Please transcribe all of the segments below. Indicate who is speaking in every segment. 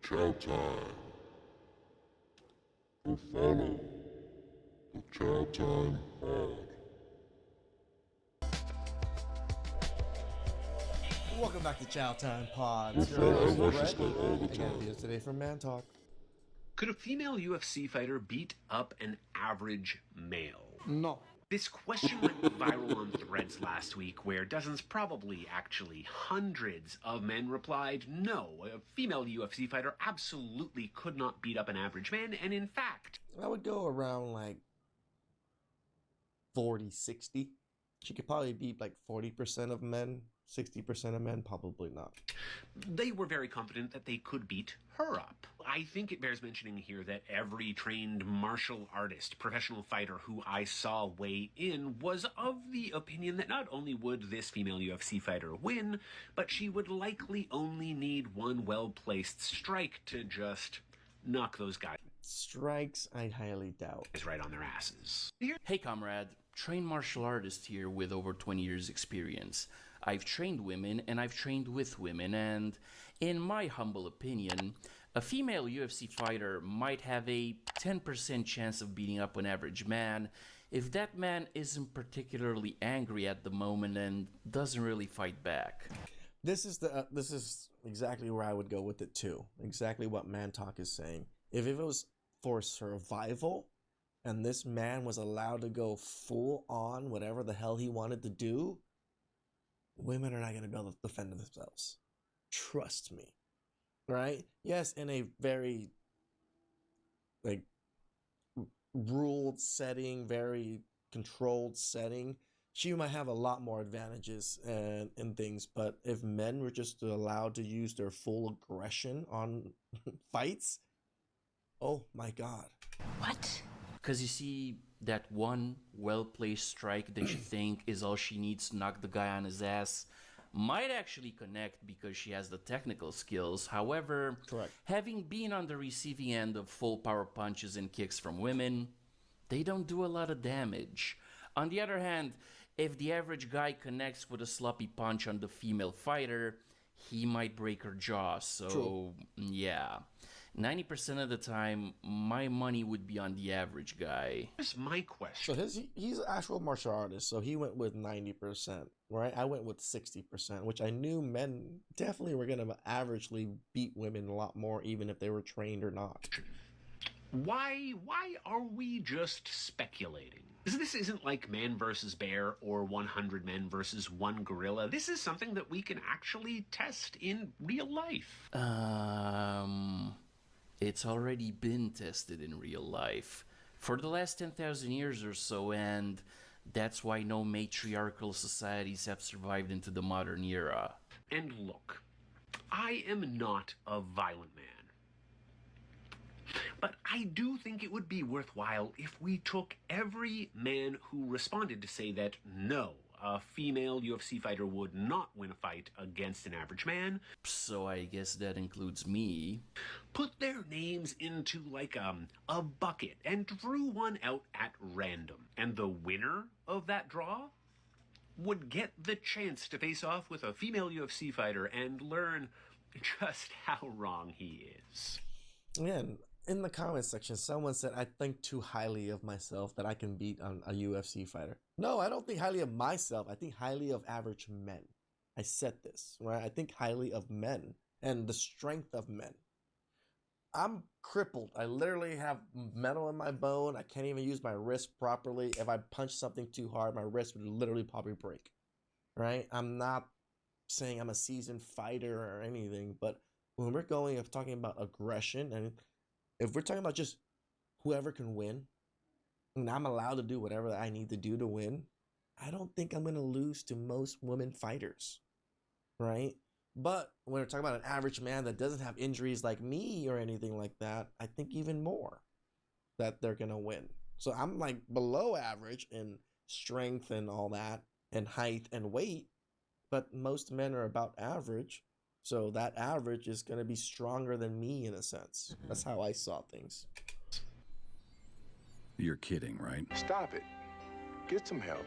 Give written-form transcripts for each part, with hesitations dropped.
Speaker 1: Chow Time. Go follow the Chow Time Pod.
Speaker 2: Welcome back to Chow Time Pod.
Speaker 1: Go
Speaker 2: It's your
Speaker 1: follow. I
Speaker 2: host,
Speaker 1: watch
Speaker 2: Brett.
Speaker 1: this guy all the
Speaker 2: I got
Speaker 1: time.
Speaker 2: videos today from Man Talk.
Speaker 3: Could a female UFC fighter beat up an average male?
Speaker 2: No.
Speaker 3: This question went viral on Threads last week, where dozens, probably actually hundreds of men replied, no, a female UFC fighter absolutely could not beat up an average man, and in fact,
Speaker 2: I would go around like 40, 60. She could probably beat like 40% of men, 60% of men, probably not.
Speaker 3: they were very confident that they could beat her up. I think it bears mentioning here that every trained martial artist, professional fighter who I saw weigh in was of the opinion that not only would this female UFC fighter win, but she would likely only need one well-placed strike to just knock those guys
Speaker 2: Strikes, I highly doubt.
Speaker 3: right on their asses.
Speaker 4: Hey comrade, trained martial artist here with over 20 years experience. I've trained women and I've trained with women, and in my humble opinion, a female UFC fighter might have a 10% chance of beating up an average man if that man isn't particularly angry at the moment and doesn't really fight back.
Speaker 2: This is exactly where I would go with it too. Exactly what Man Talk is saying. If it was for survival, and this man was allowed to go full on whatever the hell he wanted to do, women are not going to be able to defend themselves. Trust me. Right? Yes, in a very like ruled setting, very controlled setting, she might have a lot more advantages and things. But if men were just allowed to use their full aggression on fights, oh my God.
Speaker 5: What?
Speaker 4: Because you see, that one well-placed strike that you think is all she needs to knock the guy on his ass might actually connect because she has the technical skills. However,
Speaker 2: Correct.
Speaker 4: having been on the receiving end of full power punches and kicks from women, they don't do a lot of damage. On the other hand, if the average guy connects with a sloppy punch on the female fighter, he might break her jaw. So,
Speaker 2: True.
Speaker 4: yeah. 90% of the time, my money would be on the average guy.
Speaker 3: Here's my question.
Speaker 2: So he's an actual martial artist, so he went with 90%, right? I went with 60%, which I knew men definitely were going to averagely beat women a lot more, even if they were trained or not.
Speaker 3: Why are we just speculating? This isn't like man versus bear or 100 men versus one gorilla. This is something that we can actually test in real life.
Speaker 4: It's already been tested in real life for the last 10,000 years or so, and that's why no matriarchal societies have survived into the modern era.
Speaker 3: And look, I am not a violent man. But I do think it would be worthwhile if we took every man who responded to say that no, a female UFC fighter would not win a fight against an average man,
Speaker 4: So I guess that includes me.
Speaker 3: put their names into like a bucket and drew one out at random. And the winner of that draw would get the chance to face off with a female UFC fighter and learn just how wrong he is.
Speaker 2: Again, in the comments section, someone said, I think too highly of myself that I can beat a UFC fighter. No, I don't think highly of myself. I think highly of average men. I said this, right? I think highly of men and the strength of men. I'm crippled. I literally have metal in my bone. I can't even use my wrist properly. If I punch something too hard, my wrist would literally probably break, right? I'm not saying I'm a seasoned fighter or anything, but when we're talking about aggression, and if we're talking about just whoever can win, and I'm allowed to do whatever I need to do to win, I don't think I'm going to lose to most women fighters, right? But when we're talking about an average man that doesn't have injuries like me or anything like that, I think even more that they're going to win. So I'm like below average in strength and all that, and height and weight, but most men are about average. So that average is going to be stronger than me in a sense. That's how I saw things.
Speaker 6: You're kidding, right?
Speaker 1: Stop it. Get some help.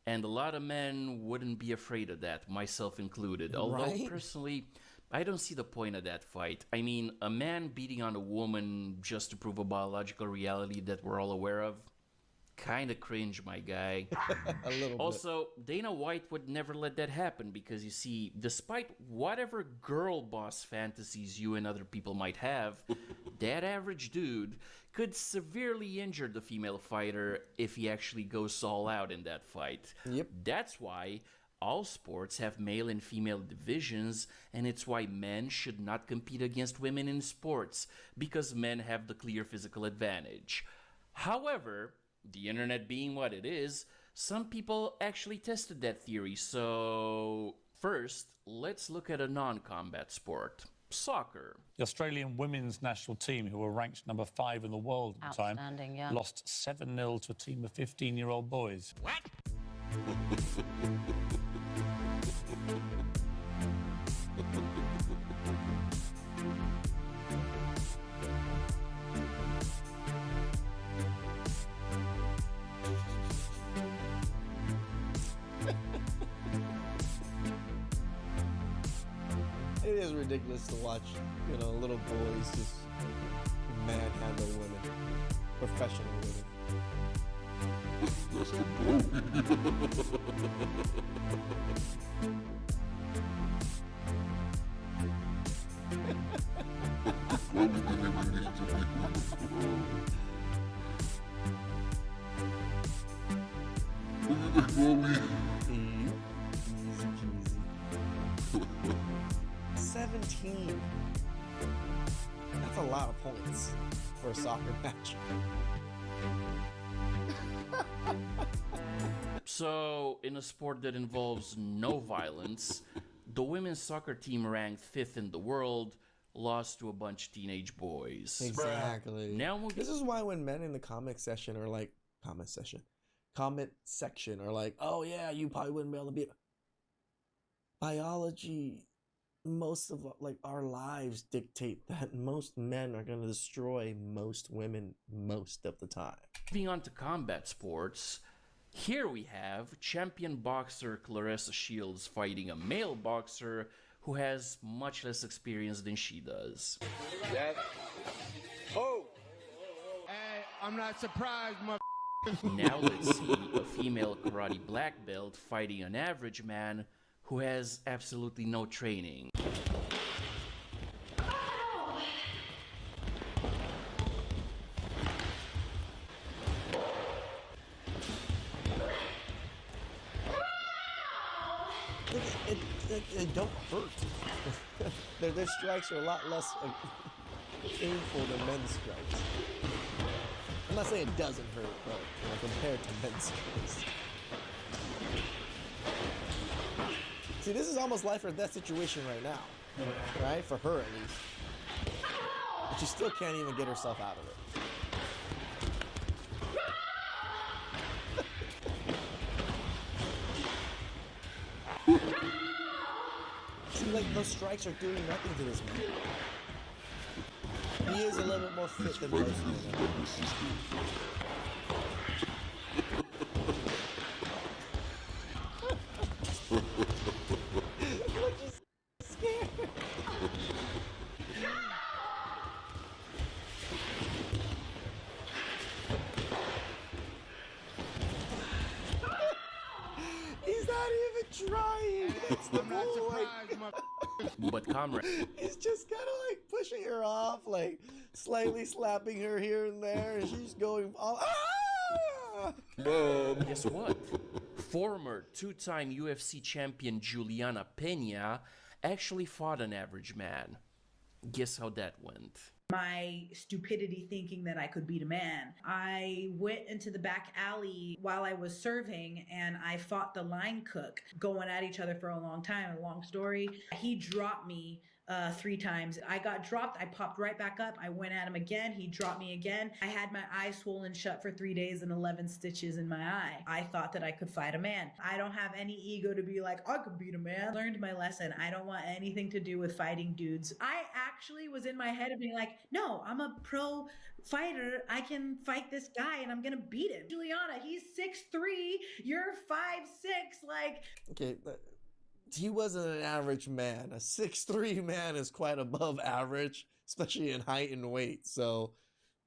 Speaker 4: And a lot of men wouldn't be afraid of that, myself included. Although
Speaker 2: Right?
Speaker 4: personally, I don't see the point of that fight. I mean, a man beating on a woman just to prove a biological reality that we're all aware of? Kinda cringe, my guy.
Speaker 2: A little bit.
Speaker 4: Also, Dana White would never let that happen because, you see, despite whatever girl boss fantasies you and other people might have, that average dude could severely injure the female fighter if he actually goes all out in that fight.
Speaker 2: Yep.
Speaker 4: That's why all sports have male and female divisions, and it's why men should not compete against women in sports, because men have the clear physical advantage. However, the internet being what it is, some people actually tested that theory. So, first, let's look at a non-combat sport. Soccer.
Speaker 5: The Australian women's national team, who were ranked number 5 in the world at the time,
Speaker 6: Outstanding, yeah.
Speaker 5: lost 7-0 to a team of 15-year-old boys.
Speaker 3: What?
Speaker 2: It is ridiculous to watch, little boys just manhandle women, professional women.
Speaker 1: That's the bro.
Speaker 2: 17. That's a lot of points for a soccer match.
Speaker 4: So, in a sport that involves no violence, the women's soccer team ranked 5th in the world lost to a bunch of teenage boys.
Speaker 2: Exactly.
Speaker 4: Now moving
Speaker 2: This is why when men in the comment section are like, comment section are like, oh yeah, you probably wouldn't be able to beat. Biology, most of our lives dictate that most men are going to destroy most women most of the time.
Speaker 4: on to combat sports, here we have champion boxer Clarissa Shields fighting a male boxer who has much less experience than she does.
Speaker 7: Hey, I'm not surprised,
Speaker 4: Now let's see a female karate black belt fighting an average man who has absolutely no training.
Speaker 2: It don't hurt. Their strikes are a lot less painful than men's strikes. I'm not saying it doesn't hurt, but compared to men's strikes. See, this is almost life or death situation right now, right? For her at least. But she still can't even get herself out of it. See, those strikes are doing nothing to this man. He is a little bit more fit than most men. Look, he's scared. He's not even trying. That's the point.
Speaker 4: But comrade,
Speaker 2: He's just kind of pushing her off, slightly slapping her here and there, and she's going all. Ah!
Speaker 4: guess what? Former two-time UFC champion Juliana Pena actually fought an average man. Guess how that went?
Speaker 8: My stupidity thinking that I could beat a man. I went into the back alley while I was serving and I fought the line cook, going at each other for a long time. A long story. He dropped me 3 times. I got dropped. I popped right back up. I went at him again. He dropped me again. I had my eye swollen shut for 3 days and 11 stitches in my eye. I thought that I could fight a man. I don't have any ego to be like, I could beat a man. Learned my lesson. I don't want anything to do with fighting dudes. I actually was in my head of being like, no, I'm a pro fighter. I can fight this guy and I'm going to beat him. Juliana, he's 6'3". You're 5'6".
Speaker 2: Okay, he wasn't an average man. A 6'3" man is quite above average, especially in height and weight. So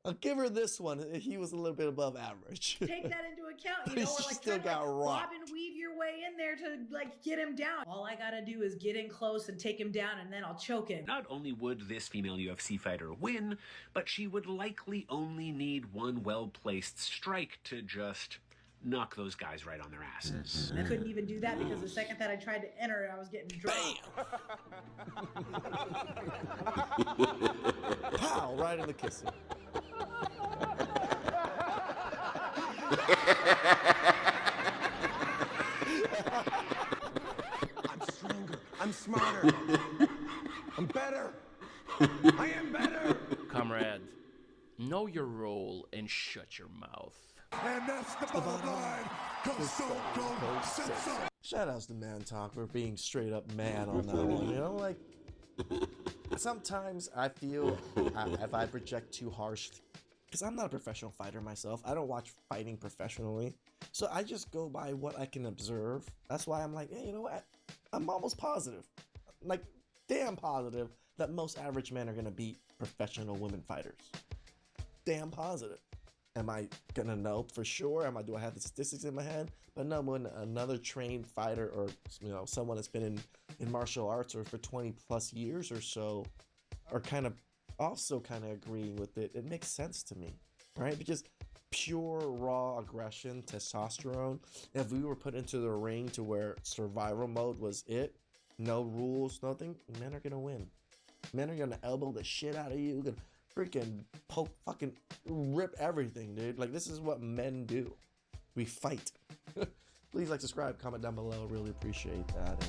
Speaker 2: I'll give her this one. He was a little bit above average.
Speaker 8: Take that into account,
Speaker 2: But
Speaker 8: you know,
Speaker 2: he
Speaker 8: or like
Speaker 2: still
Speaker 8: try to
Speaker 2: got
Speaker 8: like bob
Speaker 2: rocked.
Speaker 8: and weave your way in there to like get him down. All I gotta do is get in close and take him down, and then I'll choke him.
Speaker 3: Not only would this female UFC fighter win, but she would likely only need one well-placed strike to just knock those guys right on their asses.
Speaker 8: I couldn't even do that because the second that I tried to enter, I was getting dropped.
Speaker 2: Pow! Right in the kissing.
Speaker 7: I'm stronger. I'm smarter. I'm better. I am better.
Speaker 4: Comrade, know your role and shut your mouth.
Speaker 1: And that's the bottom line. Cause Stone Cold said so.
Speaker 2: Shout outs to Man Talk for being straight up man on that one. You know, like, sometimes I feel if I project too harsh, because I'm not a professional fighter myself. I don't watch fighting professionally. So I just go by what I can observe. That's why I'm like, hey, you know what? I'm almost positive. Like, damn positive that most average men are going to beat professional women fighters. Damn positive. Am I gonna know for sure? Do I have the statistics in my head? But no, when another trained fighter or, you know, someone that's been in martial arts or for 20 plus years or so are kind of also kind of agreeing with it, it makes sense to me, right? Because pure raw aggression, testosterone, if we were put into the ring to where survival mode was it, no rules, nothing, men are gonna win. Men are gonna elbow the shit out of you, gonna freaking poke, fucking rip everything, dude. Like, this is what men do. We fight. Please like, subscribe, comment down below. Really appreciate that.